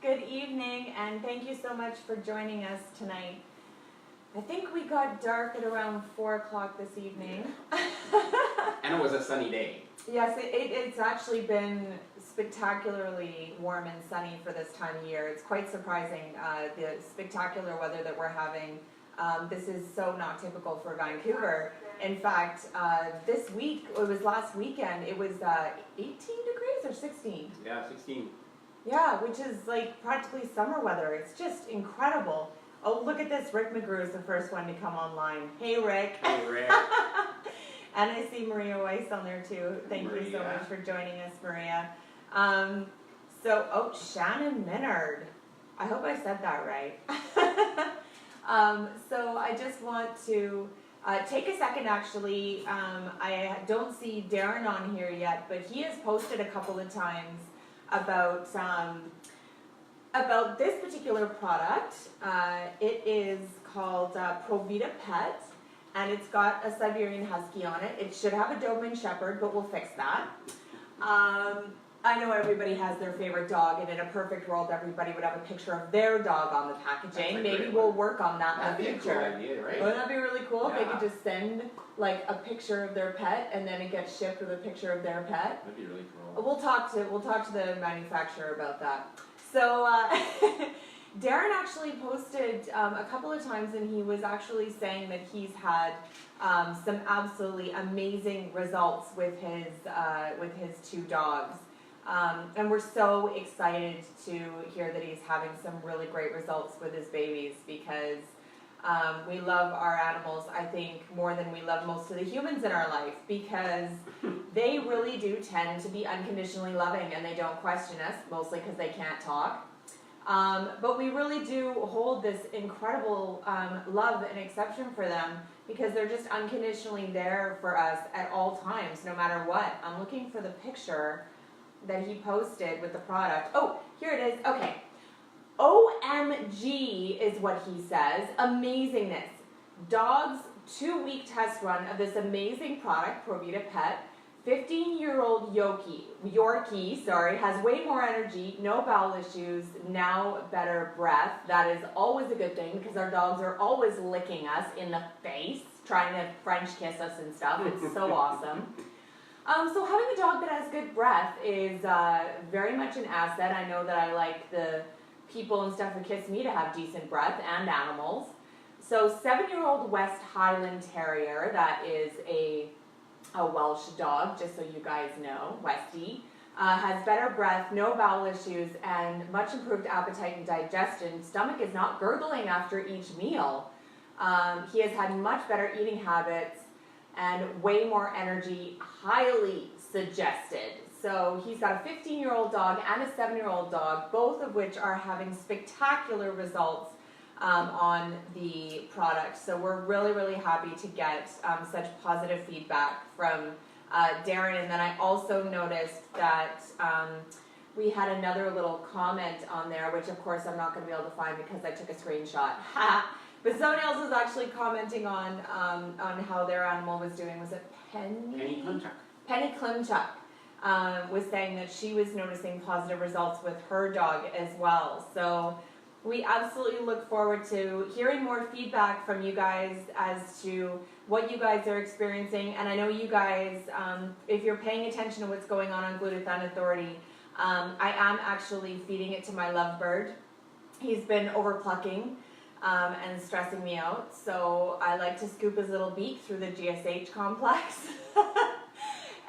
Good evening, and thank you so much for joining us tonight. I think we got dark at around 4 o'clock this evening. And it was a sunny day. Yes, it's actually been spectacularly warm and sunny for this time of year. It's quite surprising, the spectacular weather that we're having. This is so not typical for Vancouver. In fact, this week, it was last weekend, it was 18 degrees or 16? Yeah, 16. Yeah, which is like practically summer weather. It's just incredible. Oh, look at this. Rick McGrew is the first one to come online. Hey, Rick. Hey, Rick. And I see Maria Weiss on there too. Thank you so much for joining us, Maria. Shannon Minard. I hope I said that right. So I just want to take a second, actually. I don't see Darren on here yet, but he has posted a couple of times about this particular product. It is called Provita Pet, and it's got a Siberian Husky on it. It should have a Doberman Shepherd, but we'll fix that. I know everybody has their favorite dog, and in a perfect world, everybody would have a picture of their dog on the packaging. Maybe we'll work on that in the future. That'd be a cool idea, right? Wouldn't that be really cool if Yeah. they could just send like a picture of their pet, and then it gets shipped with a picture of their pet? That'd be really cool. We'll talk to the manufacturer about that. So Darren actually posted a couple of times, and he was actually saying that he's had some absolutely amazing results with his two dogs. And we're so excited to hear that he's having some really great results with his babies, because we love our animals, I think, more than we love most of the humans in our life, because they really do tend to be unconditionally loving, and they don't question us, mostly because they can't talk. But we really do hold this incredible love and exception for them, because they're just unconditionally there for us at all times, no matter what. I'm looking for the picture that he posted with the product. Oh, here it is. Okay. OMG is what he says. Amazingness. Dog's 2-week test run of this amazing product, Provita Pet. 15-year-old Yorkie, has way more energy, no bowel issues, now better breath. That is always a good thing, because our dogs are always licking us in the face, trying to French kiss us and stuff. It's so awesome. So having a dog that has good breath is very much an asset. I know that I like the people and stuff who kiss me to have decent breath, and animals. So 7-year-old West Highland Terrier, that is a Welsh dog, just so you guys know, Westie, has better breath, no bowel issues, and much improved appetite and digestion. Stomach is not gurgling after each meal. He has had much better eating habits and way more energy, highly suggested. So he's got a 15-year-old dog and a 7-year-old dog, both of which are having spectacular results on the product. So we're really, really happy to get such positive feedback from Darren. And then I also noticed that we had another little comment on there, which of course I'm not going to be able to find because I took a screenshot. But somebody else was actually commenting on how their animal was doing. Was it Penny? Penny Klimchuk was saying that she was noticing positive results with her dog as well. So we absolutely look forward to hearing more feedback from you guys as to what you guys are experiencing. And I know you guys, if you're paying attention to what's going on Glutathione Authority, I am actually feeding it to my lovebird. He's been overplucking and stressing me out, so I like to scoop his little beak through the G.Ht complex.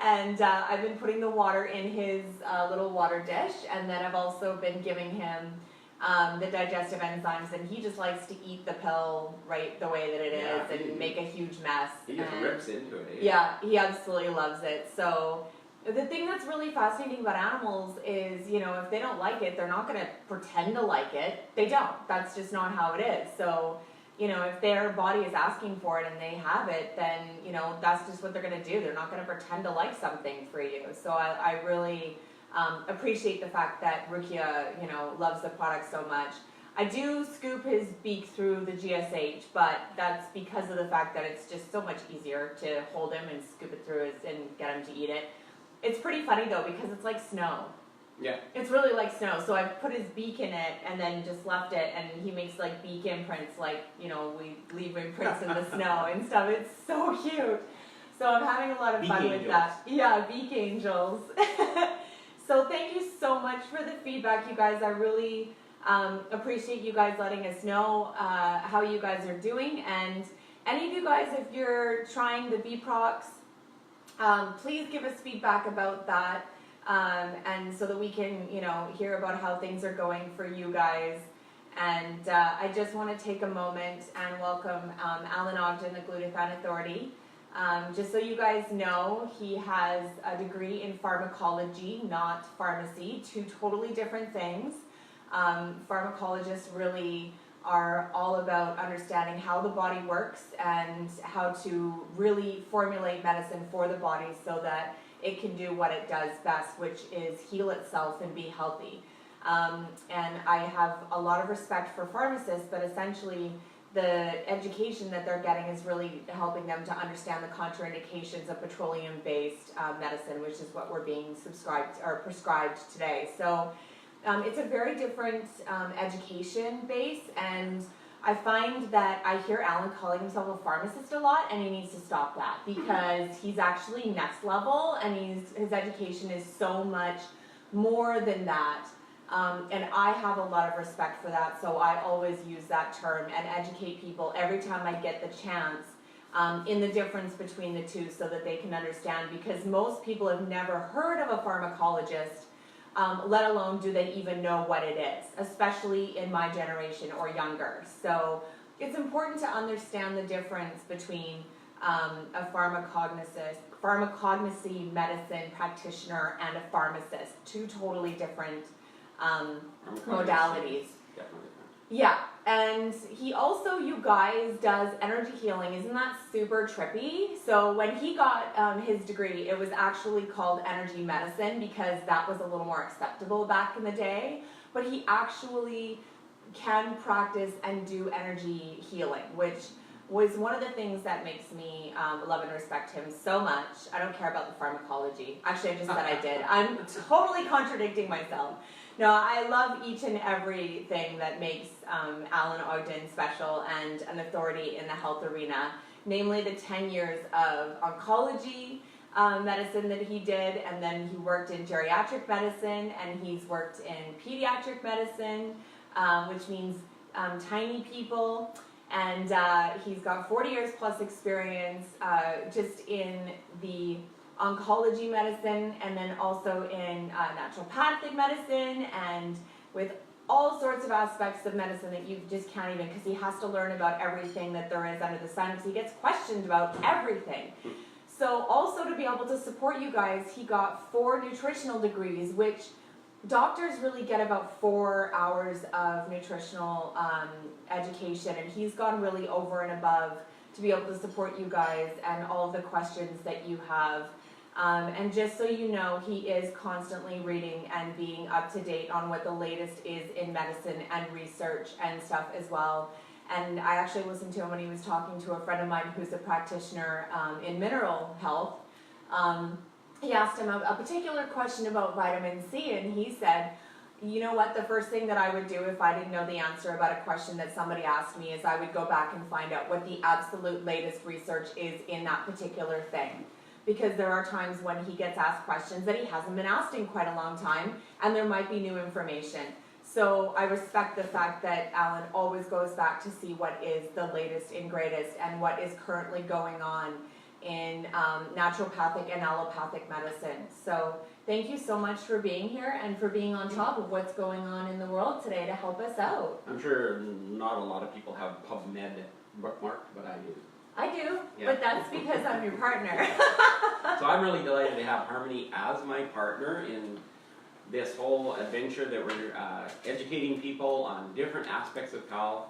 And I've been putting the water in his little water dish, and then I've also been giving him the digestive enzymes, and he just likes to eat the pill right the way that it is and make a huge mess. He just rips into it, eh? Yeah, he absolutely loves it. So the thing that's really fascinating about animals is, you know, if they don't like it, they're not going to pretend to like it. They don't. That's just not how it is. So, you know, if their body is asking for it and they have it, then, you know, that's just what they're going to do. They're not going to pretend to like something for you. So I really appreciate the fact that Rukia, you know, loves the product so much. I do scoop his beak through the G.Ht, but that's because of the fact that it's just so much easier to hold him and scoop it through and get him to eat it. It's pretty funny though, because it's like snow. Yeah. It's really like snow. So I put his beak in it and then just left it, and he makes like beak imprints, like, you know, we leave imprints in the snow and stuff. It's so cute. So I'm having a lot of fun with that. Yeah, beak angels. So thank you so much for the feedback, you guys. I really appreciate you guys letting us know how you guys are doing. And any of you guys, if you're trying the V-Prox, please give us feedback about that. And so that we can, you know, hear about how things are going for you guys. And I just want to take a moment and welcome Alan Ogden, the Glutathione Authority. Just so you guys know, he has a degree in pharmacology, not pharmacy, two totally different things. Pharmacologists really are all about understanding how the body works and how to really formulate medicine for the body so that it can do what it does best, which is heal itself and be healthy. And I have a lot of respect for pharmacists, but essentially the education that they're getting is really helping them to understand the contraindications of petroleum-based medicine, which is what we're being prescribed today. So it's a very different education base, and I find that I hear Alan calling himself a pharmacist a lot, and he needs to stop that because he's actually next level, and his education is so much more than that. And I have a lot of respect for that, so I always use that term and educate people every time I get the chance in the difference between the two so that they can understand, because most people have never heard of a pharmacologist, let alone do they even know what it is, especially in my generation or younger. So it's important to understand the difference between a pharmacognosy medicine practitioner and a pharmacist, two totally different modalities. Definitely. Yeah, and he also, you guys, does energy healing. Isn't that super trippy? So when he got his degree, it was actually called energy medicine because that was a little more acceptable back in the day. But he actually can practice and do energy healing, which was one of the things that makes me love and respect him so much. I don't care about the pharmacology. Actually, I just said I did. I'm totally contradicting myself. No, I love each and everything that makes Alan Ogden special and an authority in the health arena, namely the 10 years of oncology medicine that he did, and then he worked in geriatric medicine, and he's worked in pediatric medicine, which means tiny people. And he's got 40 years plus experience just in the oncology medicine, and then also in naturopathic medicine, and with all sorts of aspects of medicine that you just can't even, because he has to learn about everything that there is under the sun, because he gets questioned about everything. So also to be able to support you guys, he got 4 nutritional degrees, which doctors really get about 4 hours of nutritional education, and he's gone really over and above to be able to support you guys and all of the questions that you have. And just so you know, he is constantly reading and being up to date on what the latest is in medicine and research and stuff as well. And I actually listened to him when he was talking to a friend of mine who's a practitioner in mineral health. He asked him a particular question about vitamin C, and he said, you know what, the first thing that I would do if I didn't know the answer about a question that somebody asked me is I would go back and find out what the absolute latest research is in that particular thing. Because there are times when he gets asked questions that he hasn't been asked in quite a long time, and there might be new information. So I respect the fact that Alan always goes back to see what is the latest and greatest and what is currently going on in naturopathic and allopathic medicine. So thank you so much for being here and for being on top of what's going on in the world today to help us out. I'm sure not a lot of people have PubMed bookmarked, but I do. I do, but that's because I'm your partner. So I'm really delighted to have Harmony as my partner in this whole adventure that we're educating people on different aspects of health.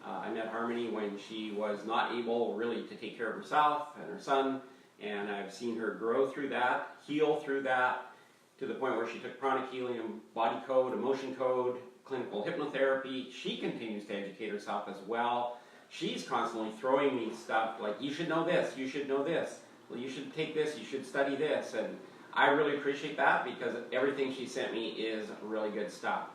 I met Harmony when she was not able really to take care of herself and her son, and I've seen her grow through that, heal through that, to the point where she took pranic healing, body code, emotion code, clinical hypnotherapy. She continues to educate herself as well. She's constantly throwing me stuff like, you should know this, you should know this, well, you should take this, you should study this, and I really appreciate that because everything she sent me is really good stuff.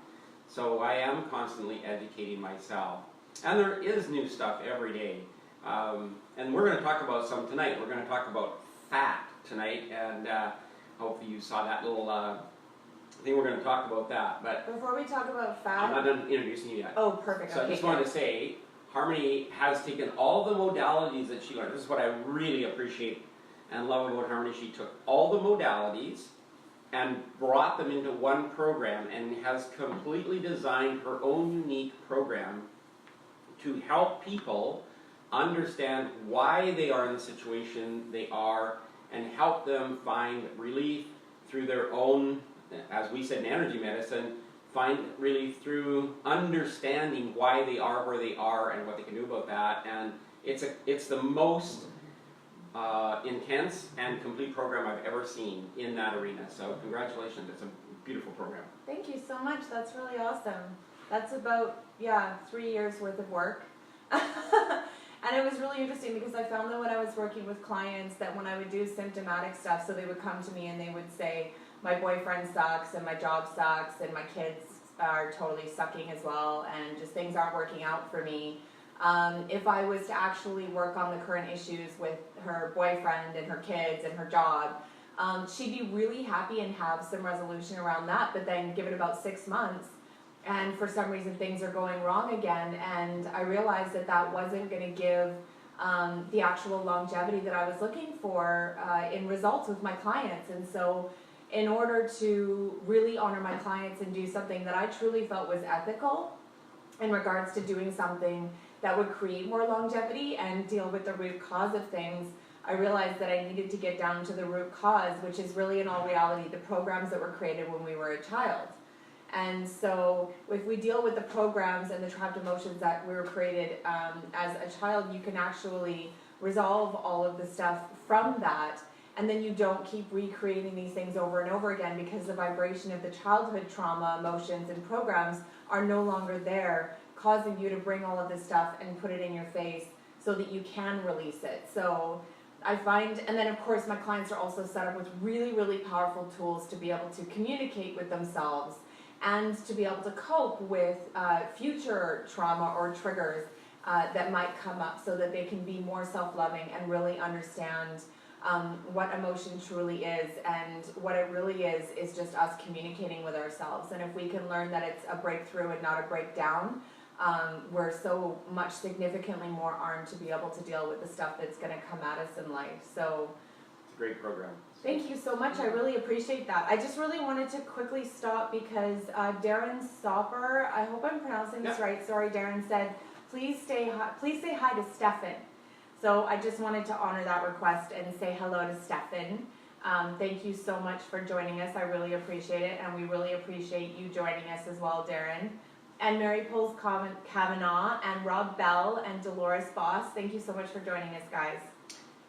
So I am constantly educating myself. And there is new stuff every day. And we're going to talk about some tonight. We're going to talk about fat tonight, and hopefully you saw that little thing. We're going to talk about that. But before we talk about fat, I'm not done introducing you yet. Oh, perfect. So okay, I just wanted to say, Harmony has taken all the modalities that she learned. This is what I really appreciate and love about Harmony. She took all the modalities and brought them into one program and has completely designed her own unique program to help people understand why they are in the situation they are and help them find relief through their own, as we said in energy medicine, find relief through understanding why they are where they are and what they can do about that. And it's the most intense and complete program I've ever seen in that arena. So congratulations, it's a beautiful program. Thank you so much. That's really awesome. That's about 3 years worth of work. And it was really interesting because I found that when I was working with clients that when I would do symptomatic stuff, so they would come to me and they would say, my boyfriend sucks and my job sucks and my kids are totally sucking as well and just things aren't working out for me. If I was to actually work on the current issues with her boyfriend and her kids and her job, she'd be really happy and have some resolution around that, but then give it about 6 months and for some reason things are going wrong again, and I realized that that wasn't going to give the actual longevity that I was looking for in results with my clients. And so in order to really honor my clients and do something that I truly felt was ethical in regards to doing something that would create more longevity and deal with the root cause of things, I realized that I needed to get down to the root cause, which is really in all reality the programs that were created when we were a child. And so if we deal with the programs and the trapped emotions that were created as a child, you can actually resolve all of the stuff from that. And then you don't keep recreating these things over and over again because the vibration of the childhood trauma, emotions, and programs are no longer there, causing you to bring all of this stuff and put it in your face so that you can release it. So I find, and then of course my clients are also set up with really, really powerful tools to be able to communicate with themselves and to be able to cope with future trauma or triggers that might come up so that they can be more self-loving and really understand what emotion truly is. And what it really is just us communicating with ourselves. And if we can learn that it's a breakthrough and not a breakdown, we're so much significantly more armed to be able to deal with the stuff that's going to come at us in life. So it's a great program. Thank you so much. I really appreciate that. I just really wanted to quickly stop because Darren Stopper, I hope I'm pronouncing this right. Sorry, Darren said, please say hi to Stefan. So I just wanted to honor that request and say hello to Stefan. Thank you so much for joining us. I really appreciate it, and we really appreciate you joining us as well, Darren. And Mary Poles Kavanaugh and Rob Bell and Dolores Boss, thank you so much for joining us, guys.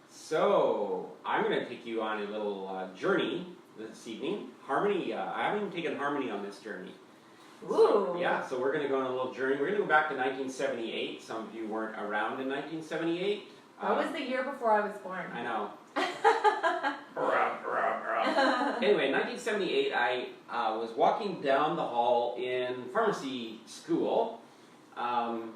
So, I'm going to take you on a little journey this evening. Harmony, I haven't even taken Harmony on this journey. Ooh. So we're going to go on a little journey. We're going to go back to 1978. Some of you weren't around in 1978. That was the year before I was born. I know. Anyway, in 1978, I was walking down the hall in pharmacy school, and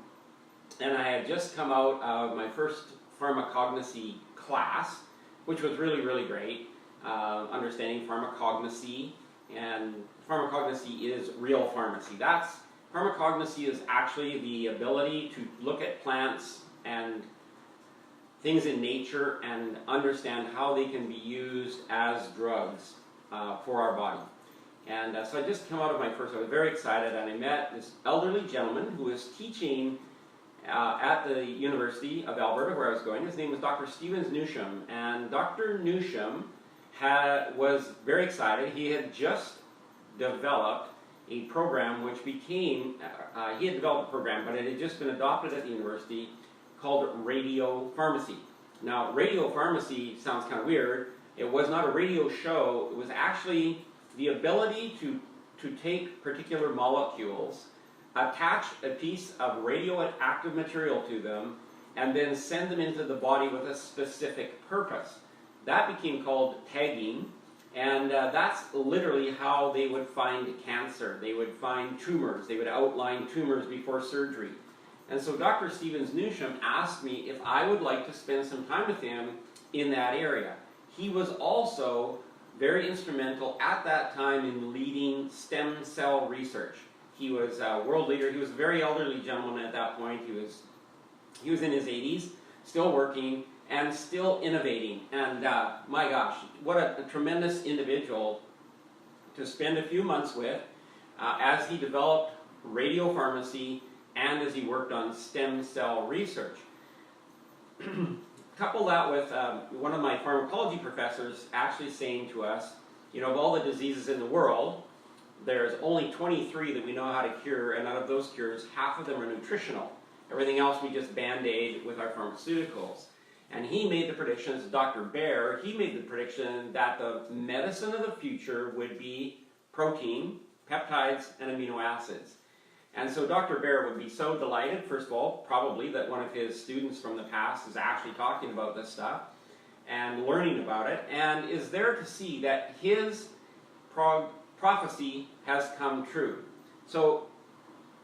I had just come out of my first pharmacognosy class, which was really, really great, understanding pharmacognosy, and pharmacognosy is real pharmacy. Pharmacognosy is actually the ability to look at plants and things in nature and understand how they can be used as drugs for our body. And so I just came out of my first, I was very excited, and I met this elderly gentleman who was teaching at the University of Alberta, where I was going. His name was Dr. Stevens Newsham, and Dr. Newsham was very excited. He had just developed a program which became, he had developed a program, but it had just been adopted at the university, called radio pharmacy. Now, radio pharmacy sounds kind of weird. It was not a radio show. It was actually the ability to take particular molecules, attach a piece of radioactive material to them, and then send them into the body with a specific purpose. That became called tagging, And that's literally how they would find cancer. They would find tumors. They would outline tumors before surgery. And so Dr. Stevens Newsham asked me if I would like to spend some time with him in that area. He was also very instrumental at that time in leading stem cell research. He was a world leader. He was a very elderly gentleman at that point. He was in his 80s, still working and still innovating. And my gosh, what a tremendous individual to spend a few months with as he developed radiopharmacy and as he worked on stem cell research. Couple that with one of my pharmacology professors actually saying to us, you know, of all the diseases in the world, there's only 23 that we know how to cure, and out of those cures, half of them are nutritional. Everything else we just band-aid with our pharmaceuticals. And he made the predictions, Dr. Baer, he made the prediction that the medicine of the future would be protein, peptides, and amino acids. And so Dr. Baer would be so delighted, first of all, probably that one of his students from the past is actually talking about this stuff and learning about it, and is there to see that his prophecy has come true. So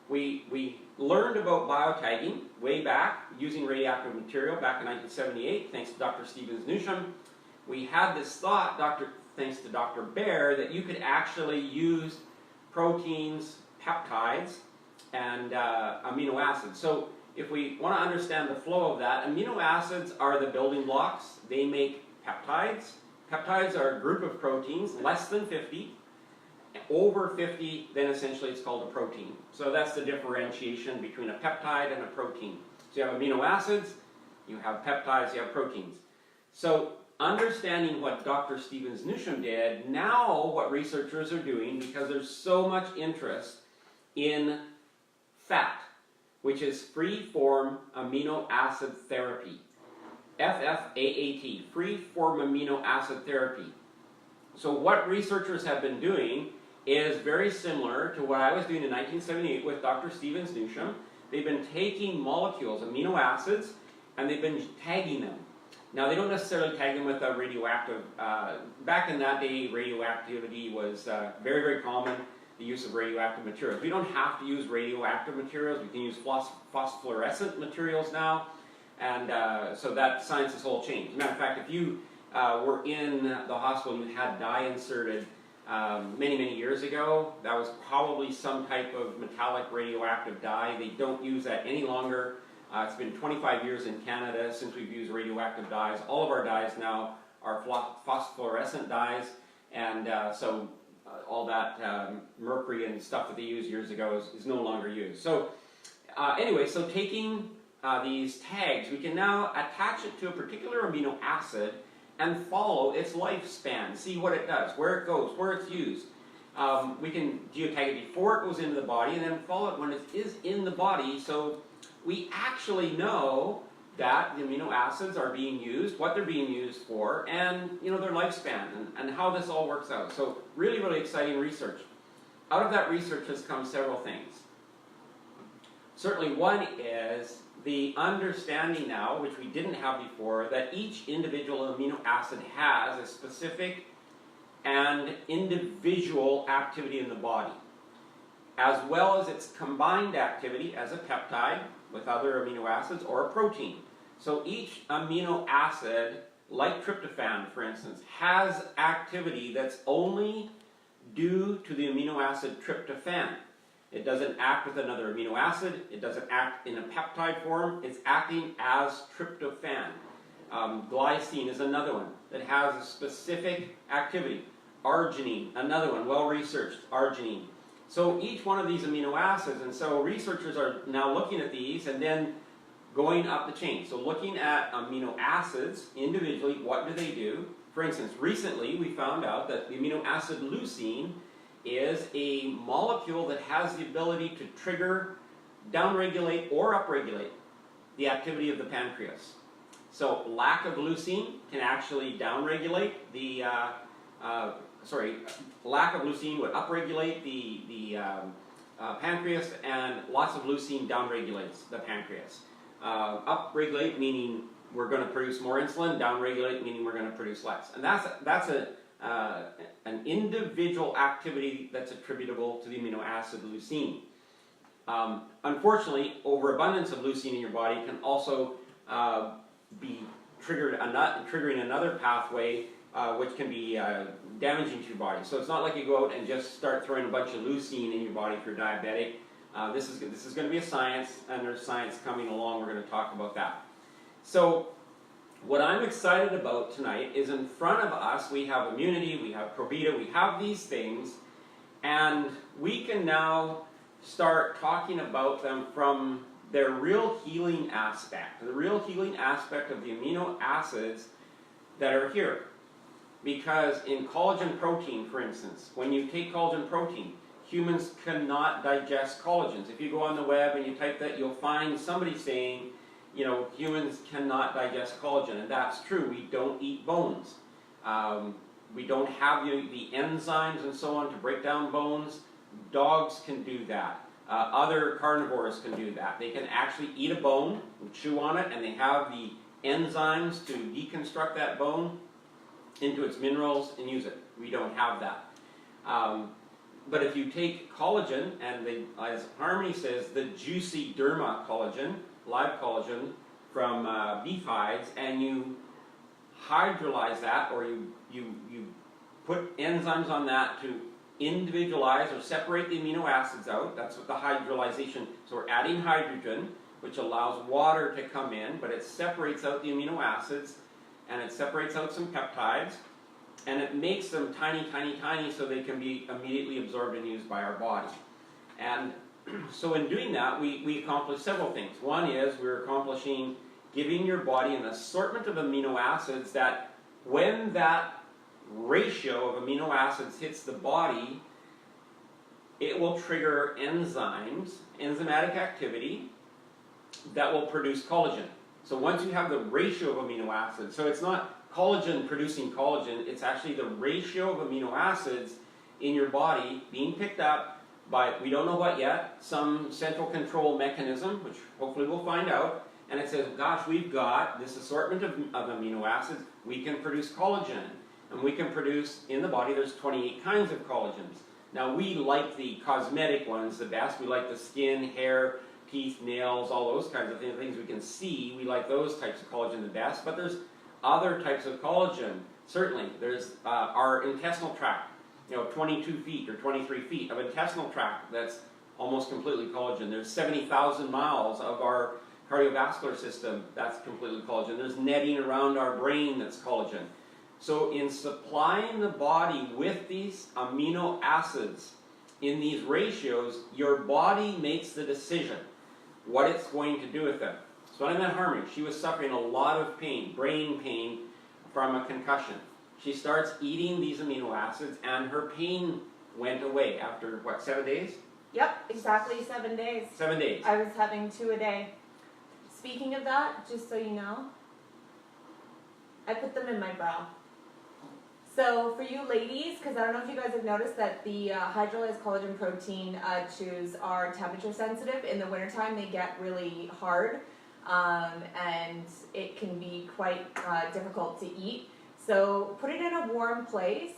we learned about biotagging way back using radioactive material back in 1978, thanks to Dr. Stevens Newsham. We had this thought, thanks to Dr. Baer, that you could actually use proteins, peptides, and amino acids. So if we want to understand the flow of that, amino acids are the building blocks. They make peptides. Peptides are a group of proteins, less than 50. Over 50, then essentially it's called a protein. So that's the differentiation between a peptide and a protein. So you have amino acids, you have peptides, you have proteins. So understanding what Dr. Stevens Newsham did, now what researchers are doing, because there's so much interest in FFAAT, which is free-form amino acid therapy. FFAAT, free-form amino acid therapy. So what researchers have been doing is very similar to what I was doing in 1978 with Dr. Stevens Newsham. They've been taking molecules, amino acids, and they've been tagging them. Now, they don't necessarily tag them with a radioactive. Back in that day, radioactivity was very, very common, the use of radioactive materials. We don't have to use radioactive materials. We can use phosphorescent materials now. And so that science has all changed. As a matter of fact, if you were in the hospital and you had dye inserted many, many years ago, that was probably some type of metallic radioactive dye. They don't use that any longer. It's been 25 years in Canada since we've used radioactive dyes. All of our dyes now are phosphorescent dyes, and so all that mercury and stuff that they used years ago is no longer used. So anyway, so taking these tags, we can now attach it to a particular amino acid and follow its lifespan, see what it does, where it goes, where it's used. We can geotag it before it goes into the body and then follow it when it is in the body, so we actually know that the amino acids are being used, what they're being used for, and their lifespan and how this all works out. So really, really exciting research. Out of that research has come several things. Certainly one is the understanding now, which we didn't have before, that each individual amino acid has a specific and individual activity in the body, as well as its combined activity as a peptide with other amino acids or a protein. So each amino acid, like tryptophan for instance, has activity that's only due to the amino acid tryptophan. It doesn't act with another amino acid. It doesn't act in a peptide form. It's acting as tryptophan. Glycine is another one that has a specific activity. Arginine, another one, well-researched, arginine. So each one of these amino acids, and so researchers are now looking at these and then going up the chain. So looking at amino acids individually, what do they do? For instance, recently we found out that the amino acid leucine is a molecule that has the ability to trigger, downregulate, or upregulate the activity of the pancreas. So lack of leucine can actually downregulate the, lack of leucine would upregulate the pancreas, and lots of leucine downregulates the pancreas. Upregulate meaning we're going to produce more insulin, downregulate meaning we're going to produce less. And that's a an individual activity that's attributable to the amino acid leucine. Unfortunately, overabundance of leucine in your body can also be triggering another pathway which can be damaging to your body. So it's not like you go out and just start throwing a bunch of leucine in your body if you're diabetic. This is going to be a science, and there's science coming along. We're going to talk about that. So what I'm excited about tonight is in front of us we have immunity, we have ProVita, we have these things, and we can now start talking about them from their real healing aspect, the real healing aspect of the amino acids that are here. Because in collagen protein, for instance, when you take collagen protein, humans cannot digest collagens. If you go on the web and you type that, you'll find somebody saying, you know, humans cannot digest collagen, and that's true. We don't eat bones. We don't have the enzymes and so on to break down bones. Dogs can do that. Other carnivores can do that. They can actually eat a bone, and chew on it, and they have the enzymes to deconstruct that bone into its minerals and use it. We don't have that. But if you take collagen, and as Harmony says, the juicy derma collagen, live collagen from beef hides, and you hydrolyze that, or you put enzymes on that to individualize or separate the amino acids out. That's what the hydrolyzation, so we're adding hydrogen, which allows water to come in, but it separates out the amino acids, and it separates out some peptides, and it makes them tiny, tiny, tiny so they can be immediately absorbed and used by our body. And so in doing that, we accomplish several things. One is we're accomplishing giving your body an assortment of amino acids that when that ratio of amino acids hits the body, it will trigger enzymes, enzymatic activity, that will produce collagen. So once you have the ratio of amino acids, so it's not collagen producing collagen, it's actually the ratio of amino acids in your body being picked up by, we don't know what yet, some central control mechanism, which hopefully we'll find out, and it says, gosh, we've got this assortment of amino acids, we can produce collagen. And we can produce, in the body, there's 28 kinds of collagens. Now we like the cosmetic ones the best. We like the skin, hair, teeth, nails, all those kinds of things we can see. We like those types of collagen the best. But there's other types of collagen. Certainly, there's our intestinal tract, 22 feet or 23 feet of intestinal tract that's almost completely collagen. There's 70,000 miles of our cardiovascular system that's completely collagen. There's netting around our brain that's collagen. So in supplying the body with these amino acids in these ratios, your body makes the decision what it's going to do with them. So when I met Harmony, she was suffering a lot of pain, brain pain, from a concussion. She starts eating these amino acids, and her pain went away after, 7 days? Yep, exactly 7 days. 7 days. I was having 2 a day. Speaking of that, just so you know, I put them in my bra. So for you ladies, because I don't know if you guys have noticed that the hydrolyzed collagen protein chews are temperature sensitive. In the wintertime, they get really hard, and it can be quite difficult to eat. So put it in a warm place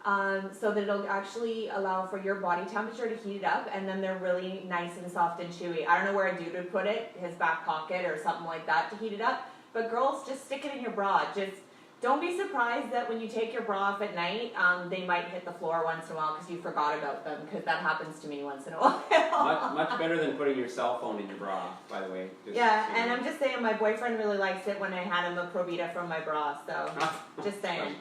so that it'll actually allow for your body temperature to heat it up, and then they're really nice and soft and chewy. I don't know where a dude would put it, his back pocket or something like that to heat it up, but girls, just stick it in your bra. Just don't be surprised that when you take your bra off at night, they might hit the floor once in a while because you forgot about them, because that happens to me once in a while. much better than putting your cell phone in your bra, by the way. Yeah, and I'm just saying my boyfriend really likes it when I hand him a ProVita from my bra, so just saying.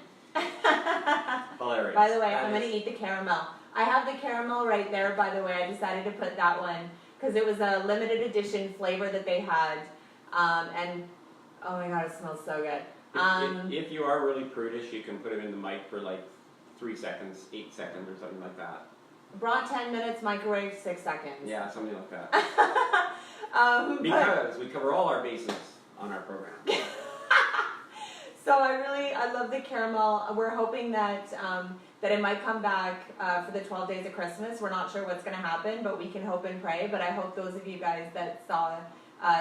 Hilarious. By the way, I'm going to eat the caramel. I have the caramel right there, by the way. I decided to put that one because it was a limited edition flavor that they had, and oh my god, it smells so good. If you are really prudish, you can put them in the mic for like 3 seconds, 8 seconds, or something like that. Bra 10 minutes, microwave 6 seconds. Yeah, something like that. Because we cover all our bases on our program. So I love the caramel. We're hoping that that it might come back for the 12 days of Christmas. We're not sure what's going to happen, but we can hope and pray. But I hope those of you guys that saw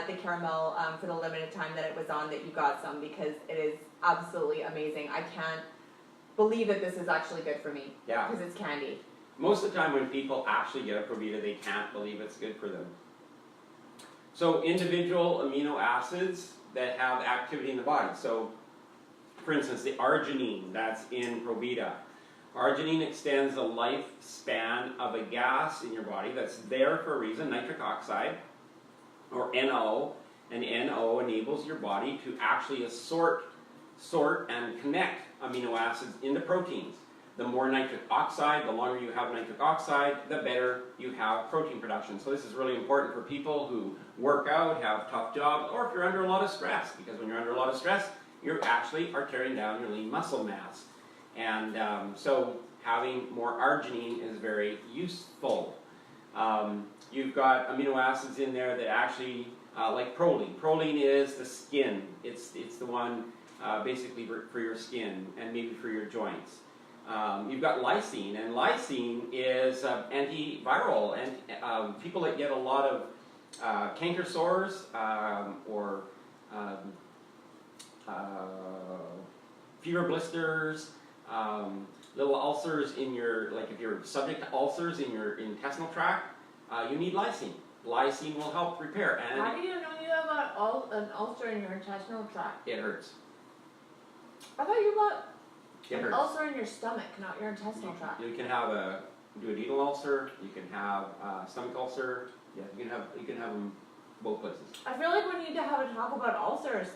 the caramel for the limited time that it was on, that you got some, because it is absolutely amazing. I can't believe that this is actually good for me. Yeah. Because it's candy. Most of the time when people actually get a Provita, they can't believe it's good for them. So individual amino acids that have activity in the body. So for instance, the arginine that's in Provita. Arginine extends the lifespan of a gas in your body that's there for a reason, nitric oxide, or NO, and NO enables your body to actually sort and connect amino acids into proteins. The more nitric oxide, the longer you have nitric oxide, the better you have protein production. So this is really important for people who work out, have tough jobs, or if you're under a lot of stress, because when you're under a lot of stress, you actually are tearing down your lean muscle mass. And so having more arginine is very useful. You've got amino acids in there that actually, like proline. Proline is the skin. It's the one basically for your skin and maybe for your joints. You've got lysine, and lysine is antiviral. And people that get a lot of canker sores or fever blisters, little ulcers in your, like if you're subject to ulcers in your intestinal tract, you need lysine. Lysine will help repair. And how do you know you have an ulcer in your intestinal tract? it hurts. I thought you got It an hurts. ulcer in your stomach, not your intestinal tract. You can have a duodenal ulcer. You can have a stomach ulcer. Yeah, you can have them both places. I feel like we need to have a talk about ulcers.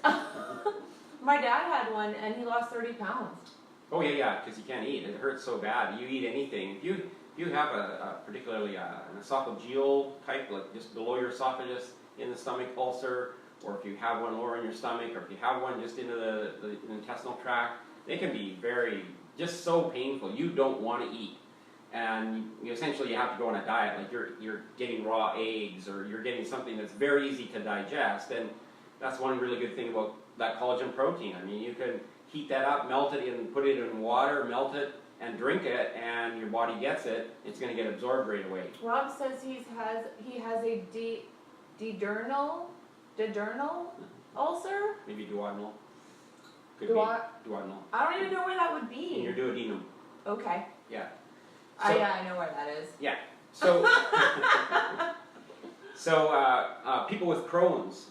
My dad had one and he lost 30 pounds. Oh yeah, because you can't eat. It hurts so bad. You eat anything. If you have a particularly an esophageal type, like just below your esophagus in the stomach ulcer, or if you have one lower in your stomach, or if you have one just into the intestinal tract, they can be just so painful. You don't want to eat. And essentially you have to go on a diet, like you're getting raw eggs, or you're getting something that's very easy to digest. And that's one really good thing about that collagen protein. I mean, you can heat that up, melt it and put it in water, melt it, and drink it, and your body gets it. It's going to get absorbed right away. Rob says he has a duodenal ulcer. Maybe duodenal. Could Duodenal. be duodenal. I don't even know where that would In be. your duodenum. Okay. Yeah. Yeah, I know where that is. Yeah. So, people with Crohn's,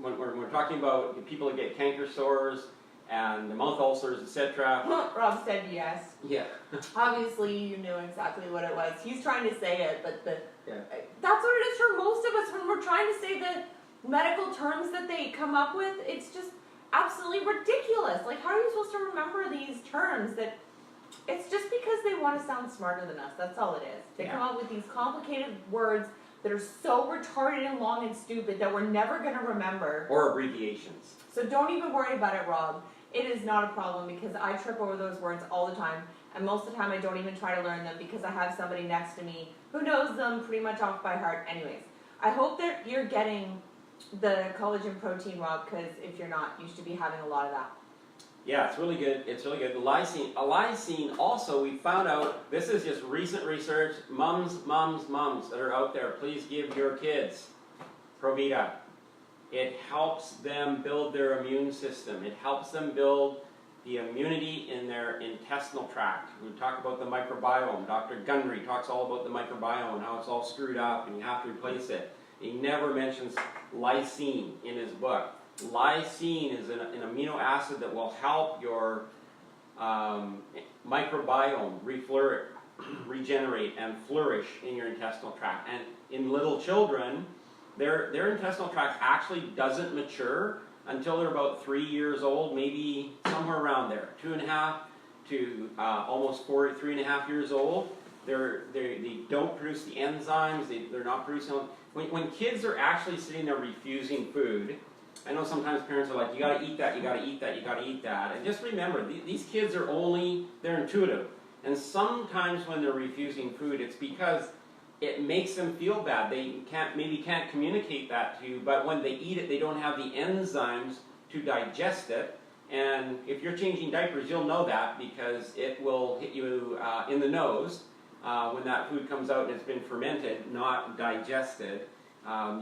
when we're talking about people that get canker sores and the mouth ulcers, etc. Rob said yes. Yeah. Obviously, you knew exactly what it was. He's trying to say it, but Yeah. that's what it is for most of us when we're trying to say the medical terms that they come up with. It's just absolutely ridiculous. Like, how are you supposed to remember these terms that... It's just because they want to sound smarter than us. That's all it is. They come up with these complicated words that are so retarded and long and stupid that we're never going to remember. Or abbreviations. So don't even worry about it, Rob. It is not a problem because I trip over those words all the time. And most of the time I don't even try to learn them because I have somebody next to me who knows them pretty much off by heart anyways. I hope that you're getting the collagen protein, Rob, because if you're not, you should be having a lot of that. Yeah, it's really good. It's really good. The lysine also, we found out, this is just recent research, moms that are out there, please give your kids Provita. It helps them build their immune system. It helps them build the immunity in their intestinal tract. We talk about the microbiome. Dr. Gundry talks all about the microbiome and how it's all screwed up and you have to replace it. He never mentions lysine in his book. Lysine is an amino acid that will help your microbiome regenerate and flourish in your intestinal tract. And in little children, their intestinal tract actually doesn't mature until they're about 3 years old, maybe somewhere around there, 2.5 to almost 3.5 years old. They don't produce the enzymes. They're not producing. When kids are actually sitting there refusing food, I know sometimes parents are like, you got to eat that, you got to eat that, you got to eat that. And just remember, these kids they're intuitive. And sometimes when they're refusing food, it's because it makes them feel bad. They can't communicate that to you, but when they eat it, they don't have the enzymes to digest it. And if you're changing diapers, you'll know that because it will hit you in the nose when that food comes out and it's been fermented, not digested.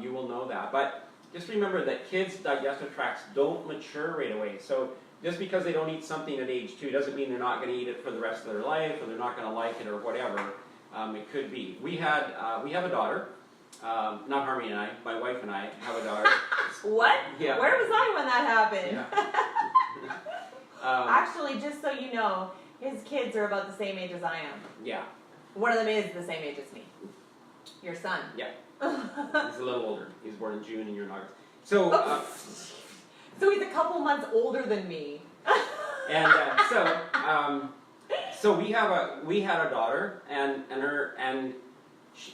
You will know that. But just remember that kids' digestive tracts don't mature right away. So just because they don't eat something at age 2 doesn't mean they're not going to eat it for the rest of their life, or they're not going to like it, or whatever. It could be. We have a daughter. Not Harmony and I. My wife and I have a daughter. What? Yeah. Where was I when that happened? Yeah. Actually, just so you know, his kids are about the same age as I am. Yeah. One of them is the same age as me. Your son. Yeah. He's a little older. He was born in June and you're in August. So. So he's a couple months older than me. And so we had a daughter, and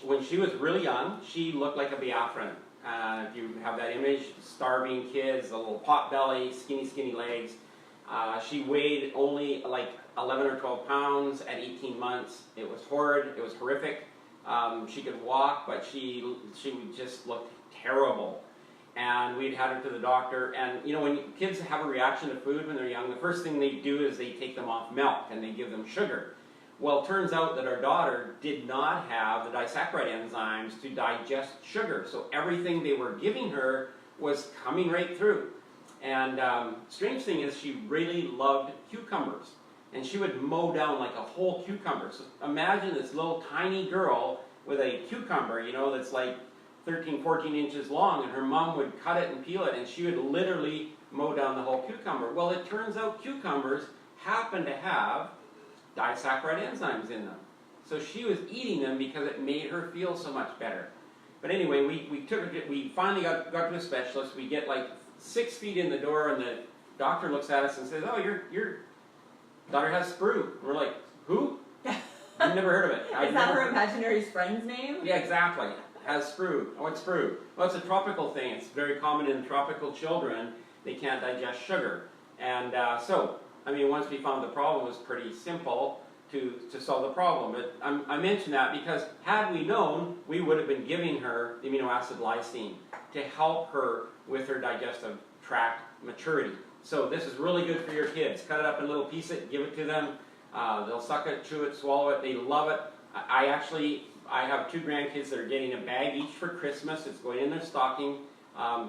when she was really young, she looked like a Biafran. If you have that image, starving kids, a little pot belly, skinny legs. She weighed only like 11 or 12 pounds at 18 months. It was horrid. It was horrific. She could walk, but she just looked terrible. And we'd had her to the doctor, and you know, when kids have a reaction to food when they're young, the first thing they do is they take them off milk and they give them sugar. Well, it turns out that our daughter did not have the disaccharide enzymes to digest sugar, so everything they were giving her was coming right through. And strange thing is, she really loved cucumbers, and she would mow down like a whole cucumber. So imagine this little tiny girl with a cucumber, you know, that's like 13, 14 inches long, and her mom would cut it and peel it, and she would literally mow down the whole cucumber. Well, it turns out cucumbers happen to have disaccharide enzymes in them. So she was eating them because it made her feel so much better. But anyway, we finally got to a specialist. We get like 6 feet in the door, and the doctor looks at us and says, "Oh, your daughter has sprue." And we're like, "Who? I've never heard of it." Is that her imaginary friend's name? Yeah, exactly. Has sprue. Oh, what's sprue? Well, it's a tropical thing. It's very common in tropical children. They can't digest sugar. And so, I mean, once we found the problem, it was pretty simple to solve the problem. But I mention that because had we known, we would have been giving her the amino acid lysine to help her with her digestive tract maturity. So this is really good for your kids. Cut it up in little pieces, give it to them. They'll suck it, chew it, swallow it. They love it. I have 2 grandkids that are getting a bag each for Christmas. It's going in their stocking.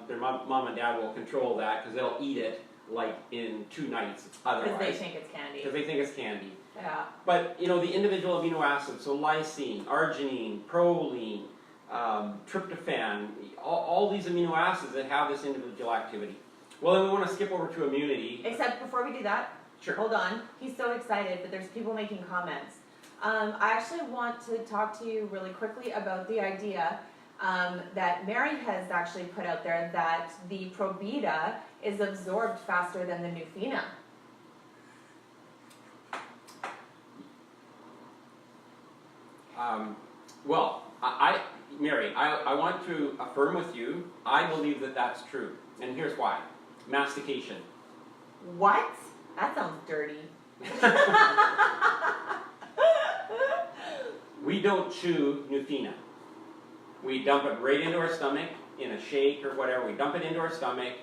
Their mom and dad will control that because they'll eat it like in 2 nights otherwise. Because they think it's candy. Because they think it's candy. Yeah. But, you know, the individual amino acids, so lysine, arginine, proline, tryptophan, all these amino acids that have this individual activity. Well, then we want to skip over to immunity. Except before we do that, Sure. Hold on. He's so excited, but there's people making comments. I actually want to talk to you really quickly about the idea that Mary has actually put out there that the Probeta is absorbed faster than the Nufina. Well, Mary, I want to affirm with you, I believe that that's true. And here's why. Mastication. What? That sounds dirty. We don't chew Nufina. We dump it right into our stomach in a shake or whatever. We dump it into our stomach,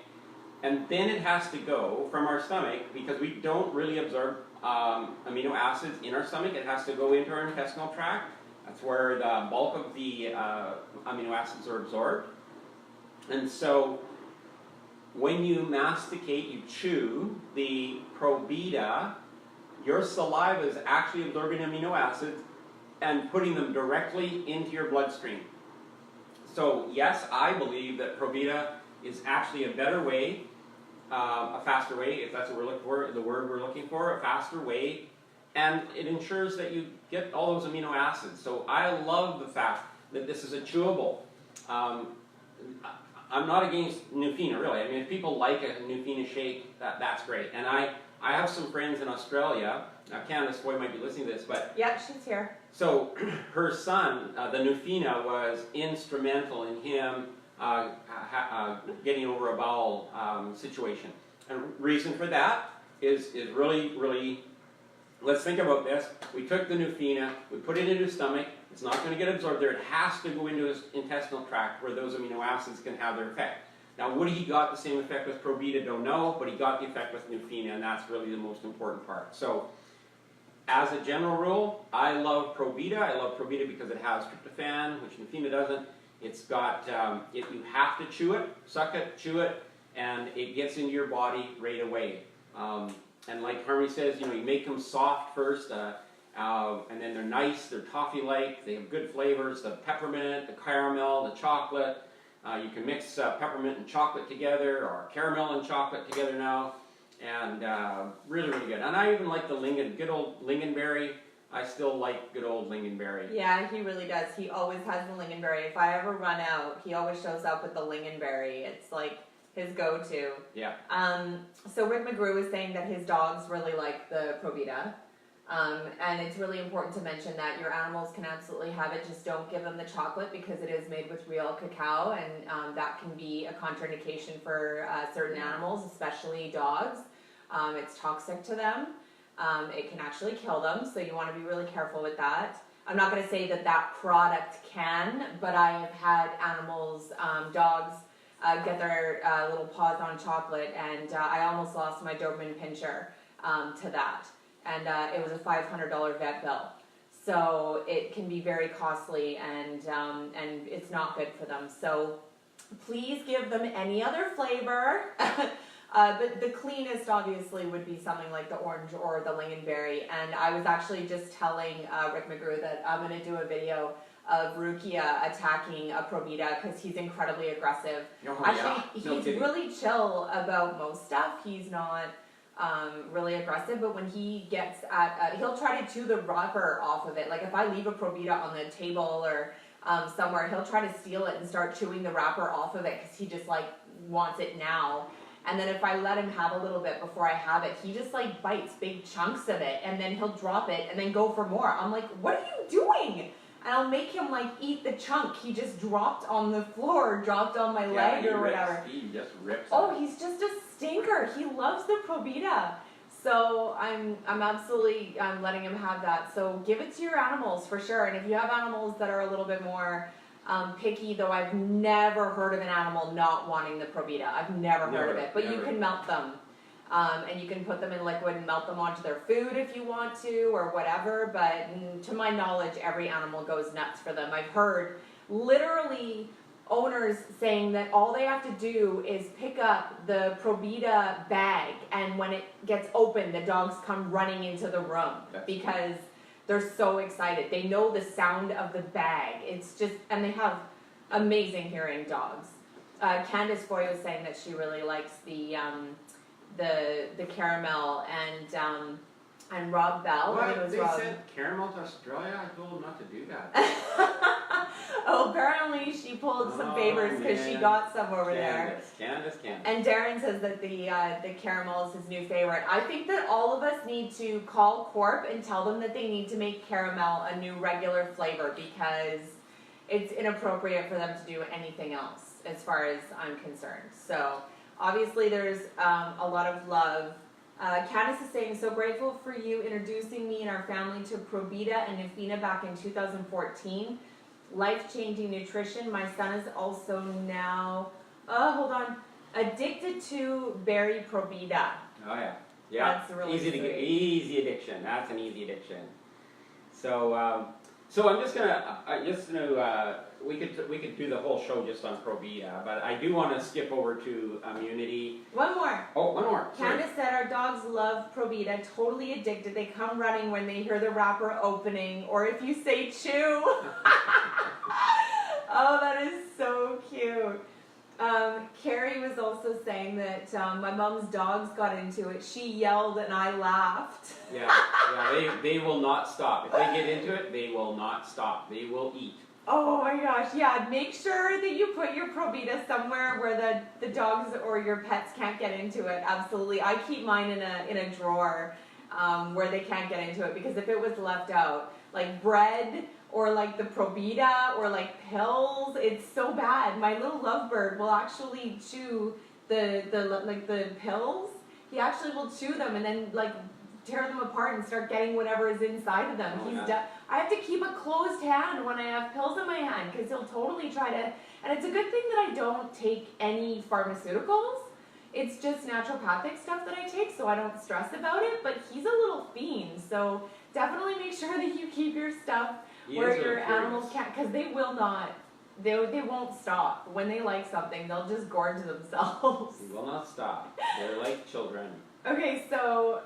and then it has to go from our stomach, because we don't really absorb amino acids in our stomach. It has to go into our intestinal tract. That's where the bulk of the amino acids are absorbed. And so when you masticate, you chew the Probeta, your saliva is actually absorbing amino acids and putting them directly into your bloodstream. So yes, I believe that Probeta is actually a better way, a faster way, if that's what we're looking for, the word we're looking for, a faster way, and it ensures that you get all those amino acids. So I love the fact that this is a chewable. I'm not against Nufina, really. I mean, if people like a Nufina shake, that's great. And I have some friends in Australia. Now, Candace Boy might be listening to this, but... Yep, she's here. So, her son, the Nufina, was instrumental in him getting over a bowel situation. And reason for that is really... Let's think about this. We took the Nufina, we put it into his stomach. It's not going to get absorbed there. It has to go into his intestinal tract where those amino acids can have their effect. Now, would he got the same effect with Probeta? Don't know, but he got the effect with Nufina, and that's really the most important part. So, as a general rule, I love Probeta. I love Probeta because it has tryptophan, which Nufina doesn't. It's got, you have to chew it, suck it, chew it, and it gets into your body right away. And like Harmony says, you make them soft first, and then they're nice, they're toffee-like, they have good flavors, the peppermint, the caramel, the chocolate. You can mix peppermint and chocolate together, or caramel and chocolate together now, and really, really good. And I even like the good old lingonberry. I still like good old lingonberry. Yeah, he really does. He always has the lingonberry. If I ever run out, he always shows up with the lingonberry. It's like his go-to. Yeah. So Rick McGrew was saying that his dogs really like the Provita. And it's really important to mention that your animals can absolutely have it, just don't give them the chocolate because it is made with real cacao, and that can be a contraindication for certain animals, especially dogs. It's toxic to them. It can actually kill them, so you want to be really careful with that. I'm not going to say that that product can, but I have had animals, dogs, get their little paws on chocolate, and I almost lost my Doberman Pinscher to that. And it was a $500 vet bill. So it can be very costly, and it's not good for them. So please give them any other flavor. But the cleanest, obviously, would be something like the orange or the lingonberry. And I was actually just telling Rick McGrew that I'm going to do a video of Rukia attacking a Provita because he's incredibly aggressive. Oh, actually, yeah. he's really chill about most stuff. He's not really aggressive, but when he gets at, he'll try to chew the wrapper off of it. Like if I leave a Provita on the table or somewhere, he'll try to steal it and start chewing the wrapper off of it because he just like wants it now. And then if I let him have a little bit before I have it, he just like bites big chunks of it, and then he'll drop it and then go for more. I'm like, what are you doing? And I'll make him like eat the chunk he just dropped on the floor, dropped on my leg or whatever. He just rips. Oh, he's just a stinker. He loves the Provita. So I'm absolutely letting him have that. So give it to your animals for sure. And if you have animals that are a little bit more picky, though I've never heard of an animal not wanting the Provita. I've never heard of it. But you can melt them. And you can put them in liquid and melt them onto their food if you want to or whatever. But to my knowledge, every animal goes nuts for them. I've heard literally owners saying that all they have to do is pick up the Provita bag, and when it gets open, the dogs come running into the room because they're so excited. They know the sound of the bag. It's just, and they have amazing hearing dogs. Candace Foy was saying that she really likes the caramel, and Rob Bell. What? They said caramel to Australia? I told them not to do that. Oh, apparently she pulled some favors because she got some over there. Candace. And Darren says that the caramel is his new favorite. I think that all of us need to call Corp and tell them that they need to make caramel a new regular flavor because it's inappropriate for them to do anything else as far as I'm concerned. So obviously there's a lot of love. Candace is saying, so grateful for you introducing me and our family to Provita and Nufina back in 2014. Life-changing nutrition. My son is also now, addicted to berry Provita. Oh yeah. Yeah. That's really easy addiction. That's an easy addiction. So I'm just gonna, we could do the whole show just on Provita, but I do want to skip over to immunity. One more. Oh, one more. Candace said our dogs love Provita, totally addicted. They come running when they hear the wrapper opening, or if you say chew. Oh, that is so cute. Carrie was also saying that my mom's dogs got into it. She yelled and I laughed. Yeah, they will not stop. If they get into it, they will not stop. They will eat. Oh my gosh, yeah, make sure that you put your Provita somewhere where the dogs or your pets can't get into it, absolutely. I keep mine in a drawer where they can't get into it, because if it was left out, like bread or like the Provita or like pills, it's so bad. My little lovebird will actually chew the pills. He actually will chew them and then like tear them apart and start getting whatever is inside of them. I have to keep a closed hand when I have pills in my hand because he'll totally try to, and it's a good thing that I don't take any pharmaceuticals. It's just naturopathic stuff that I take, so I don't stress about it, but he's a little fiend, so definitely make sure that you keep your stuff where your animals can't, because they will not, they won't stop. When they like something, they'll just gorge themselves. They will not stop. They're like children. Okay, so,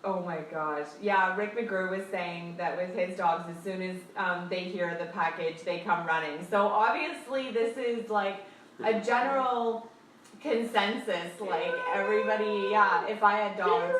oh my gosh. Yeah, Rick McGrew was saying that with his dogs, as soon as they hear the package, they come running. So obviously this is like a general consensus, like everybody, yeah, if I had dogs,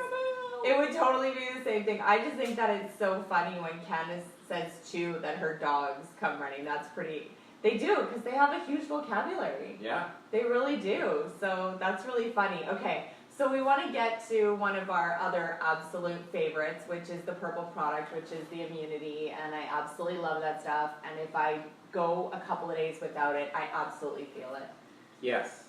it would totally be the same thing. I just think that it's so funny when Candace says too that her dogs come running. That's pretty, they do, because they have a huge vocabulary. Yeah. They really do, so that's really funny. Okay, so we want to get to one of our other absolute favorites, which is the purple product, which is the immunity, and I absolutely love that stuff, and if I go a couple of days without it, I absolutely feel it. Yes.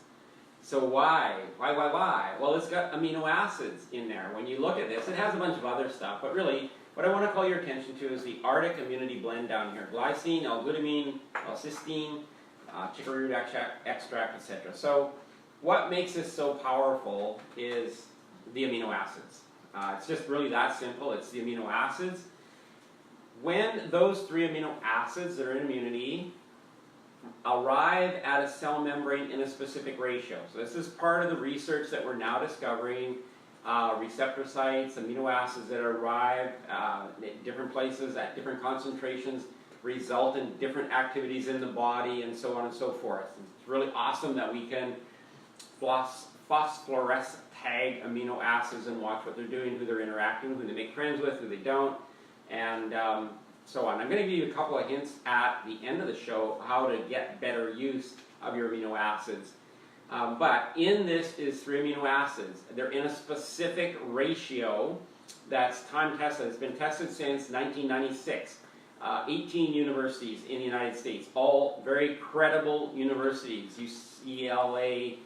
So why? Why? Well, it's got amino acids in there. When you look at this, it has a bunch of other stuff, but really, what I want to call your attention to is the Arctic immunity blend down here. Glycine, L-glutamine, L-cysteine, chicory root extract, etc. So what makes this so powerful is the amino acids. It's just really that simple. It's the amino acids. When those 3 amino acids that are in immunity arrive at a cell membrane in a specific ratio. So this is part of the research that we're now discovering. Receptor sites, amino acids that arrive at different places at different concentrations result in different activities in the body and so on and so forth. It's really awesome that we can phosphorescence tag amino acids and watch what they're doing, who they're interacting with, who they make friends with, who they don't, and so on. I'm going to give you a couple of hints at the end of the show how to get better use of your amino acids. But in this is 3 amino acids. They're in a specific ratio that's time tested. It's been tested since 1996. 18 universities in the United States, all very credible universities. UCLA,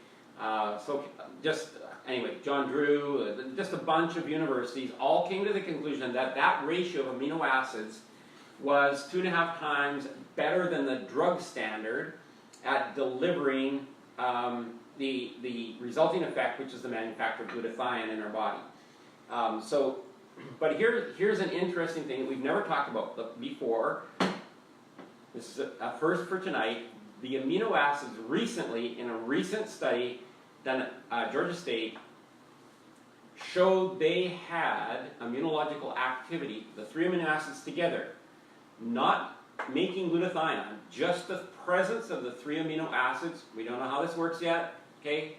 anyway, John Drew, just a bunch of universities all came to the conclusion that that ratio of amino acids was 2.5 times better than the drug standard at delivering the resulting effect, which is the manufactured glutathione in our body. But here's an interesting thing that we've never talked about before. This is a first for tonight. The amino acids recently, in a recent study done at Georgia State, showed they had immunological activity, the 3 amino acids together, not making glutathione, just the presence of the 3 amino acids. We don't know how this works yet, okay?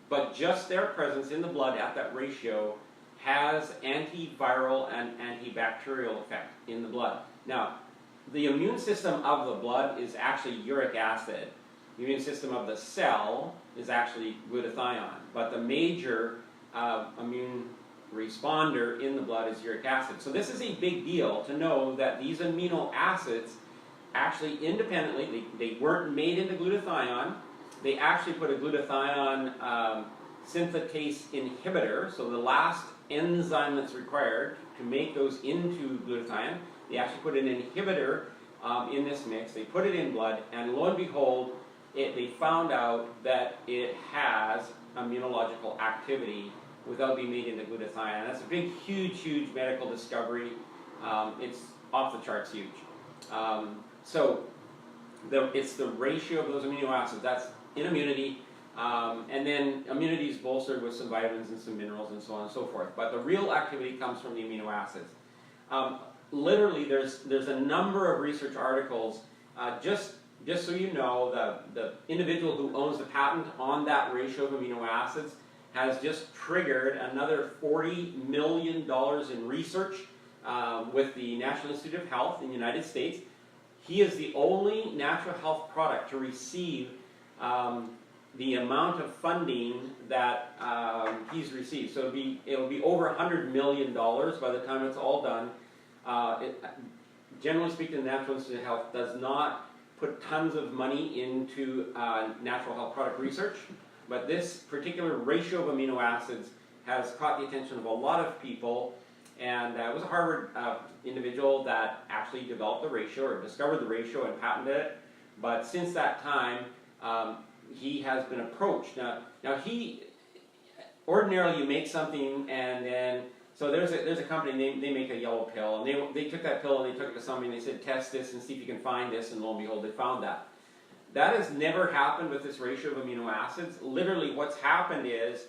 But just their presence in the blood at that ratio has antiviral and antibacterial effect in the blood. Now, the immune system of the blood is actually uric acid. The immune system of the cell is actually glutathione. But the major immune responder in the blood is uric acid. So this is a big deal to know that these amino acids actually independently, they weren't made into glutathione. They actually put a glutathione synthetase inhibitor, so the last enzyme that's required to make those into glutathione. They actually put an inhibitor in this mix. They put it in blood, and lo and behold, they found out that it has immunological activity without being made into glutathione. That's a big, huge medical discovery. It's off the charts huge. It's the ratio of those amino acids that's in immunity, and then immunity is bolstered with some vitamins and some minerals and so on and so forth. But the real activity comes from the amino acids. Literally, there's a number of research articles. Just so you know, the individual who owns the patent on that ratio of amino acids has just triggered another $40 million in research with the National Institute of Health in the United States. He is the only natural health product to receive the amount of funding that he's received. So it'll be over $100 million by the time it's all done. Generally speaking, the National Institute of Health does not put tons of money into natural health product research, but this particular ratio of amino acids has caught the attention of a lot of people, and it was a Harvard individual that actually developed the ratio or discovered the ratio and patented it. But since that time, he has been approached. Now ordinarily you make something and then, so there's a company, they make a yellow pill, and they took that pill and they took it to somebody and they said, test this and see if you can find this, and lo and behold, they found that. That has never happened with this ratio of amino acids. Literally what's happened is,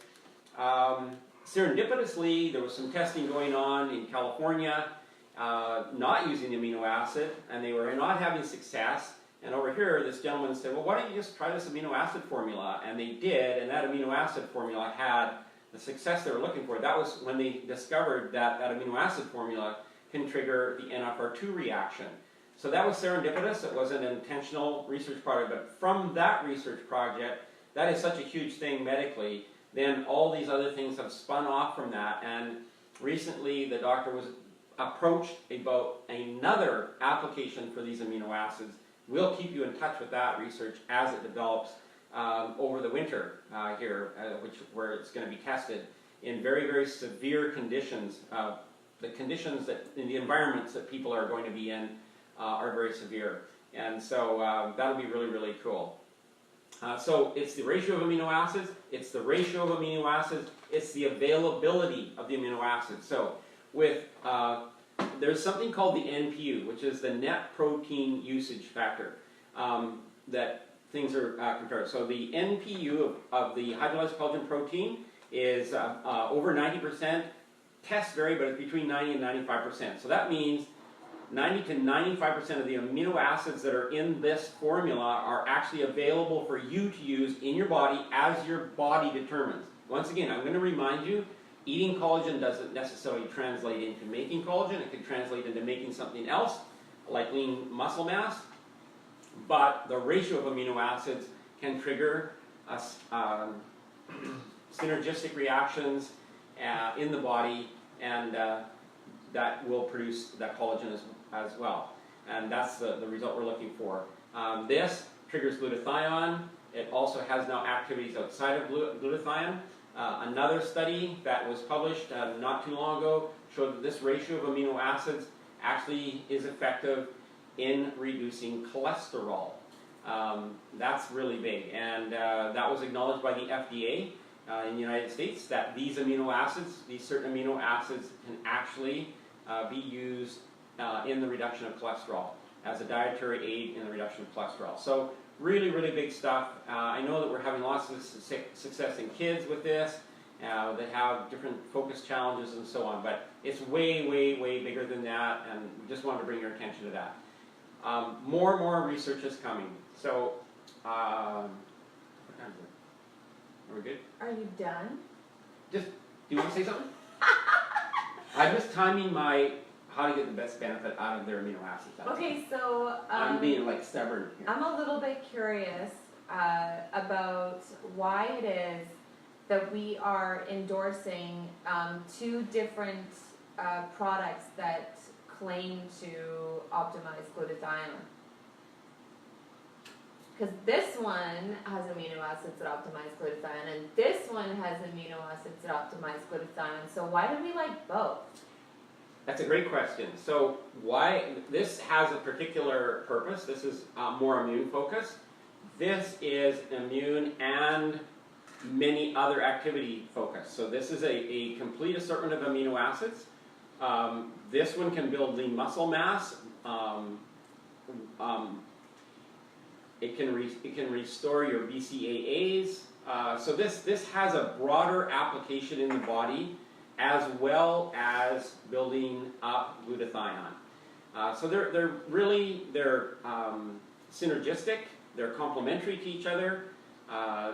serendipitously, there was some testing going on in California, not using the amino acid, and they were not having success. And over here, this gentleman said, well, why don't you just try this amino acid formula? And they did, and that amino acid formula had the success they were looking for. That was when they discovered that that amino acid formula can trigger the NFR2 reaction. So that was serendipitous. It wasn't an intentional research project, but from that research project, that is such a huge thing medically, then all these other things have spun off from that. And recently, the doctor was approached about another application for these amino acids. We'll keep you in touch with that research as it develops over the winter here, where it's going to be tested in very, very severe conditions. The conditions that in the environments that people are going to be in are very severe, and so that'll be really, really cool. So it's the ratio of amino acids, it's the ratio of amino acids, it's the availability of the amino acids. So with there's something called the NPU, which is the net protein usage factor that things are compared. So the NPU of the hydrolyzed collagen protein is over 90%. Tests vary, but it's between 90 and 95%. So that means 90 to 95% of the amino acids that are in this formula are actually available for you to use in your body as your body determines. Once again, I'm going to remind you, eating collagen doesn't necessarily translate into making collagen. It can translate into making something else, like lean muscle mass. But the ratio of amino acids can trigger synergistic reactions in the body, and that will produce that collagen as well. And that's the result we're looking for. This triggers glutathione. It also has now activities outside of glutathione. Another study that was published not too long ago showed that this ratio of amino acids actually is effective in reducing cholesterol. That's really big, and that was acknowledged by the FDA in the United States, that these amino acids, these certain amino acids, can actually be used in the reduction of cholesterol as a dietary aid in the reduction of cholesterol. So really, really big stuff. I know that we're having lots of success in kids with this that have different focus challenges and so on, but it's way, way, way bigger than that, and we just wanted to bring your attention to that. More and more research is coming. So, what time is it? Are we good? Are you done? Do you want to say something? I'm just timing how to get the best benefit out of their amino acids. Okay, so I'm being like stubborn here. I'm a little bit curious about why it is that we are endorsing two different products that claim to optimize glutathione. Because this one has amino acids that optimize glutathione, and this one has amino acids that optimize glutathione. So why do we like both? That's a great question. So why this has a particular purpose? This is more immune focused. This is immune and many other activity focused. So this is a complete assortment of amino acids. This one can build lean muscle mass. It can restore your BCAAs. So this has a broader application in the body, as well as building up glutathione. So they're synergistic. They're complementary to each other.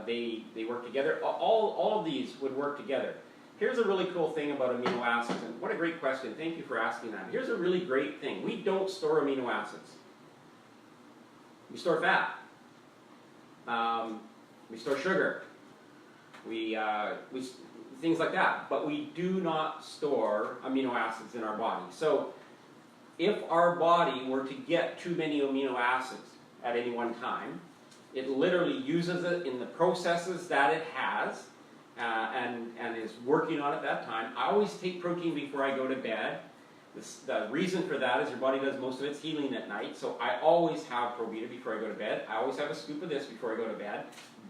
They work together. All of these would work together. Here's a really cool thing about amino acids, and what a great question. Thank you for asking that. Here's a really great thing. We don't store amino acids. We store fat. We store sugar. We things like that. But we do not store amino acids in our body. So if our body were to get too many amino acids at any one time, it literally uses it in the processes that it has and is working on at that time. I always take protein before I go to bed. The reason for that is your body does most of its healing at night, so I always have ProVita before I go to bed. I always have a scoop of this before I go to bed.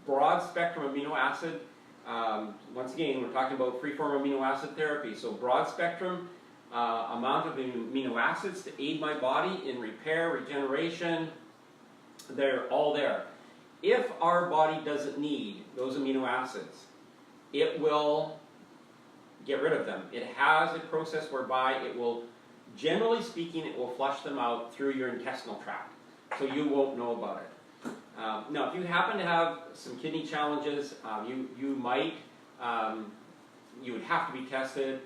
Broad spectrum amino acid. Once again, we're talking about free-form amino acid therapy, so broad spectrum amount of amino acids to aid my body in repair, regeneration. They're all there. If our body doesn't need those amino acids, it will get rid of them. It has a process whereby it will, generally speaking, it will flush them out through your intestinal tract, so you won't know about it. Now, if you happen to have some kidney challenges, you might, you would have to be tested.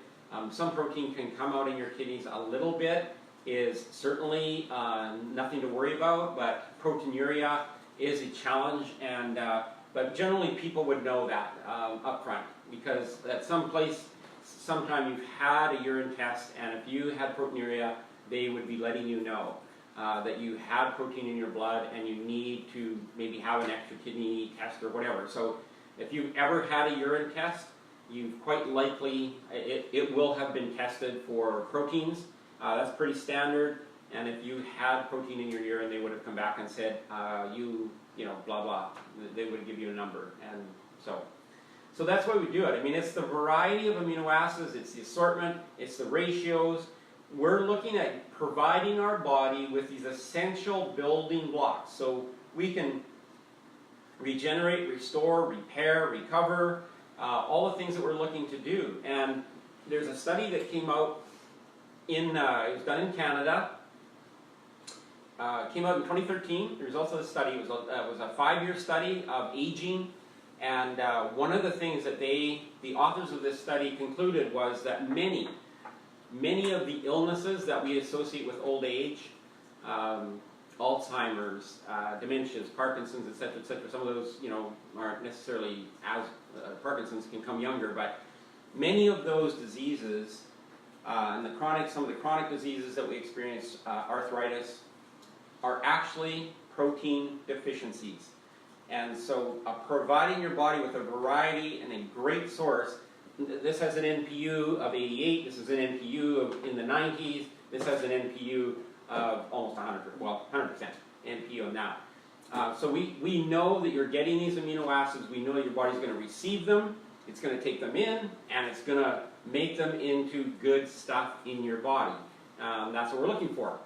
Some protein can come out in your kidneys a little bit, is certainly nothing to worry about, but proteinuria is a challenge, and but generally people would know that up front, because at some place, sometime you've had a urine test, and if you had proteinuria, they would be letting you know that you have protein in your blood and you need to maybe have an extra kidney test or whatever. So if you've ever had a urine test, you've quite likely, it will have been tested for proteins. That's pretty standard. And if you had protein in your urine, they would have come back and said, you know, blah, blah. They would give you a number. And so that's why we do it. I mean, it's the variety of amino acids, it's the assortment, it's the ratios. We're looking at providing our body with these essential building blocks so we can regenerate, restore, repair, recover, all the things that we're looking to do. And there's a study that came out it was done in Canada, came out in 2013. The results of the study was a 5-year study of aging, and one of the things that the authors of this study concluded was that many of the illnesses that we associate with old age, Alzheimer's, dementias, Parkinson's, etc., some of those, you know, aren't necessarily as Parkinson's can come younger, but many of those diseases, and some of the chronic diseases that we experience, arthritis, are actually protein deficiencies. And so providing your body with a variety and a great source, this has an NPU of 88, this is an NPU in the 90s, this has an NPU of almost 100% NPU now. So we know that you're getting these amino acids, we know that your body's going to receive them, it's going to take them in, and it's going to make them into good stuff in your body. That's what we're looking for.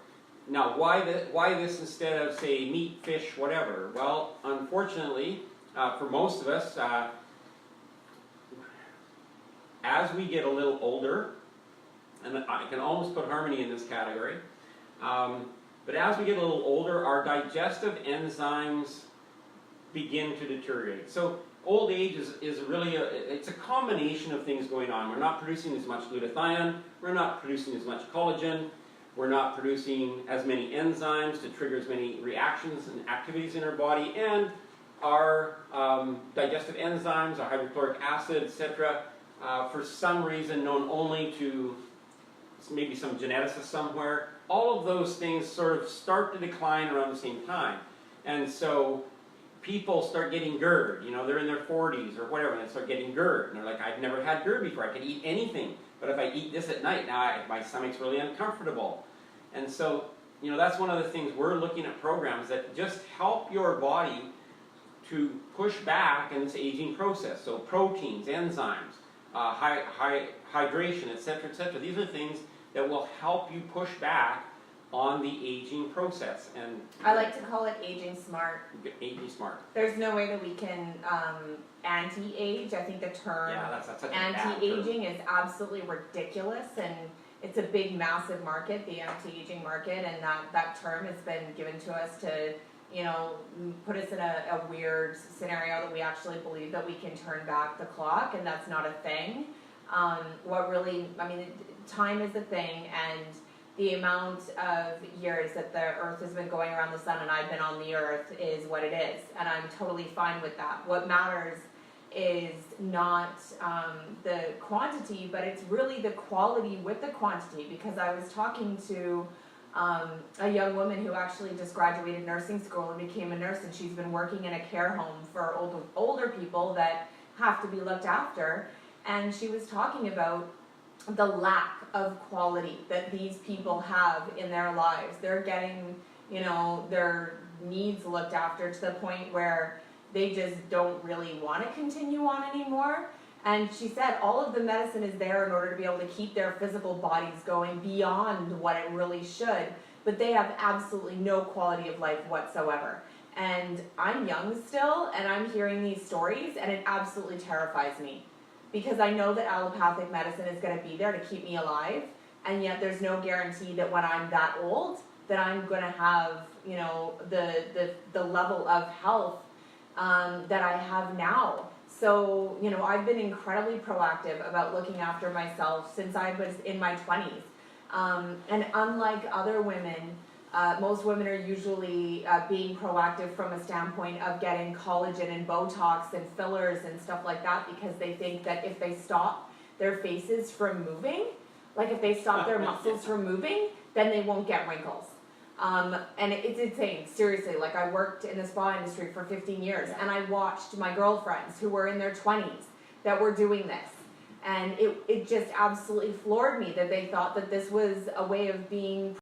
Now, why this instead of, say, meat, fish, whatever? Well, unfortunately, for most of us, as we get a little older, and I can almost put Harmony in this category, but as we get a little older, our digestive enzymes begin to deteriorate. So old age is really it's a combination of things going on. We're not producing as much glutathione, we're not producing as much collagen, we're not producing as many enzymes to trigger as many reactions and activities in our body, and our digestive enzymes, our hydrochloric acid, etc., for some reason known only to maybe some geneticist somewhere, all of those things sort of start to decline around the same time. And so people start getting GERD, you know, they're in their 40s or whatever, and they start getting GERD. And they're like, I've never had GERD before, I could eat anything. But if I eat this at night, now my stomach's really uncomfortable. And so, you know, that's one of the things we're looking at programs that just help your body to push back in this aging process. So proteins, enzymes, hydration, etc., etc. These are things that will help you push back on the aging process. And I like to call it aging smart. Aging smart. There's no way that we can anti-age. I think the term that's such an anti-aging is absolutely ridiculous, and it's a big, massive market, the anti-aging market, and that term has been given to us to, you know, put us in a weird scenario that we actually believe that we can turn back the clock, and that's not a thing. What really, I mean, time is a thing, and the amount of years that the Earth has been going around the sun and I've been on the Earth is what it is, and I'm totally fine with that. What matters is not the quantity, but it's really the quality with the quantity, because I was talking to a young woman who actually just graduated nursing school and became a nurse, and she's been working in a care home for older people that have to be looked after, and she was talking about the lack of quality that these people have in their lives. They're getting, you know, their needs looked after to the point where they just don't really want to continue on anymore. And she said all of the medicine is there in order to be able to keep their physical bodies going beyond what it really should, but they have absolutely no quality of life whatsoever. And I'm young still, and I'm hearing these stories, and it absolutely terrifies me. because I know that allopathic medicine is going to be there to keep me alive, and yet there's no guarantee that when I'm that old that I'm going to have, you know, the level of health that I have now. So, you know, I've been incredibly proactive about looking after myself since I was in my 20s. And unlike other women, most women are usually being proactive from a standpoint of getting collagen and Botox and fillers and stuff like that, because they think that if they stop their faces from moving, like if they stop their muscles from moving, then they won't get wrinkles. And it's insane, seriously. Like, I worked in the spa industry for 15 years, and I watched my girlfriends who were in their 20s that were doing this. And it just absolutely floored me that they thought that this was a way of being